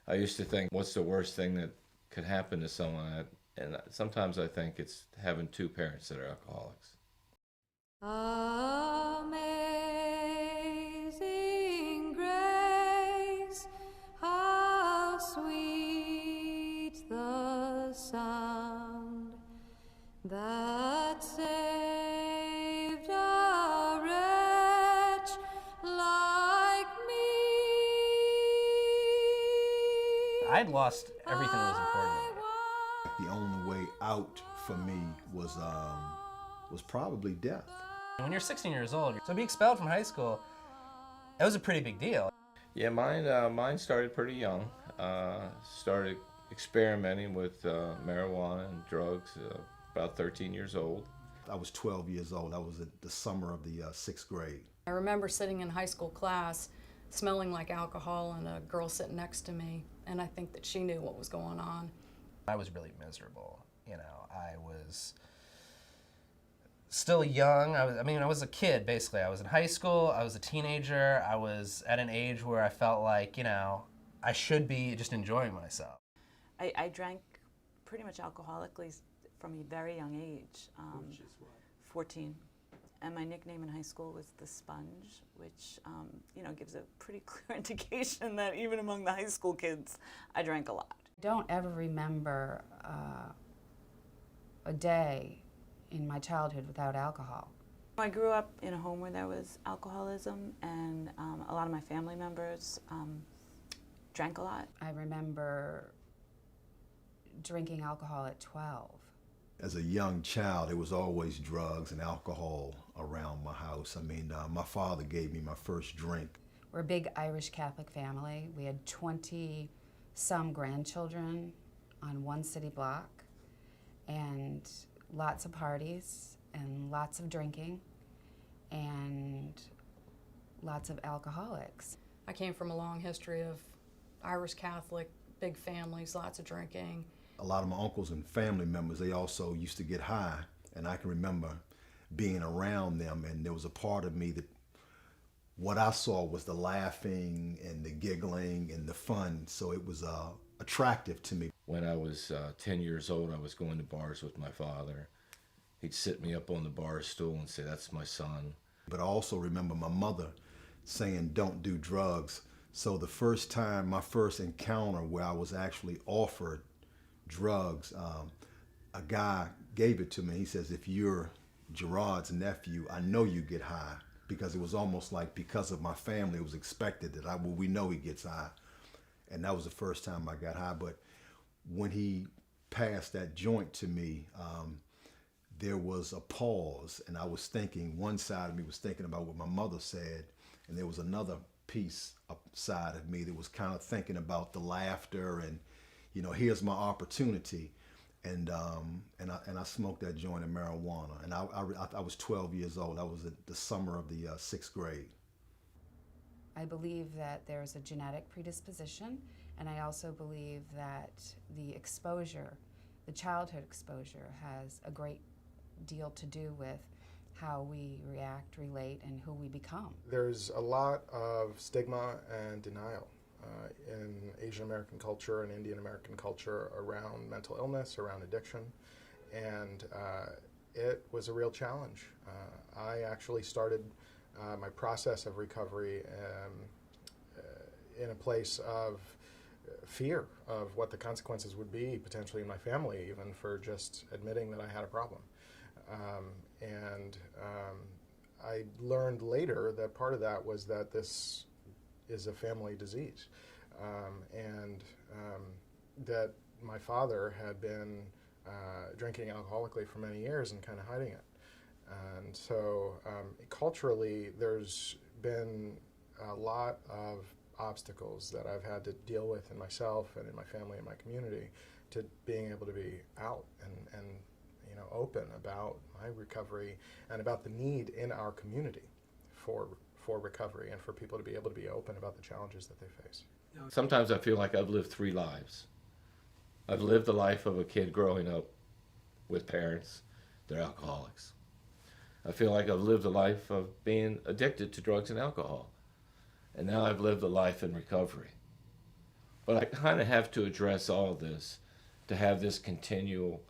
I used to think, what's the worst thing that could happen to someone? And sometimes I think it's having two parents that are alcoholics. Amazing grace, how sweet the sound that saved a wretch like me. I'd lost everything that was important to me. The only way out for me was probably death. When you're 16 years old, to be expelled from high school, that was a pretty big deal. Yeah, mine started pretty young. Started experimenting with marijuana and drugs about 13 years old. I was 12 years old. That was the summer of the 6th grade. I remember sitting in high school class, smelling like alcohol, and a girl sitting next to me, and I think that she knew what was going on. I was really miserable. You know, I was still young. I was a kid, basically. I was in high school. I was a teenager. I was at an age where I felt like, you know, I should be just enjoying myself. I drank pretty much alcoholically from a very young age, Which is what? 14. And my nickname in high school was the Sponge, which you know, gives a pretty clear indication that even among the high school kids, I drank a lot. I don't ever remember a day in my childhood without alcohol. I grew up in a home where there was alcoholism, and a lot of my family members drank a lot. I remember drinking alcohol at 12. As a young child, there was always drugs and alcohol around my house. I mean, my father gave me my first drink. We're a big Irish Catholic family. We had 20-some grandchildren on one city block, and lots of parties, and lots of drinking, and lots of alcoholics. I came from a long history of Irish Catholic, big families, lots of drinking. A lot of my uncles and family members, they also used to get high, and I can remember being around them, and there was a part of me that what I saw was the laughing and the giggling and the fun, so it was attractive to me. When I was 10 years old, I was going to bars with my father. He'd sit me up on the bar stool and say, "That's my son." But I also remember my mother saying, "Don't do drugs." So the first time, my first encounter where I was actually offered drugs, a guy gave it to me. He says, "If you're Gerard's nephew, I know you get high," because it was almost like because of my family, it was expected that we know he gets high. And that was the first time I got high. But when he passed that joint to me, there was a pause, and I was thinking, one side of me was thinking about what my mother said, and there was another piece side of me that was kind of thinking about the laughter and, you know, here's my opportunity. And I smoked that joint of marijuana, and I was 12 years old. That was the summer of the 6th grade. I believe that there's a genetic predisposition, and I also believe that the exposure, the childhood exposure, has a great deal to do with how we react, relate, and who we become. There's a lot of stigma and denial in Asian American culture and Indian American culture around mental illness, around addiction, and it was a real challenge. I actually started my process of recovery in a place of fear of what the consequences would be potentially in my family, even for just admitting that I had a problem. I learned later that part of that was that this is a family disease, and that my father had been drinking alcoholically for many years and kind of hiding it. And so culturally, there's been a lot of obstacles that I've had to deal with in myself and in my family and my community to being able to be out and you know, open about my recovery and about the need in our community for recovery and for people to be able to be open about the challenges that they face. Sometimes I feel like I've lived three lives. I've lived the life of a kid growing up with parents that are alcoholics. I feel like I've lived a life of being addicted to drugs and alcohol. And now I've lived a life in recovery. But I kind of have to address all this to have this continual,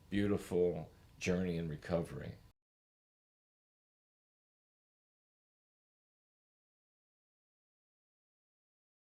beautiful journey in recovery.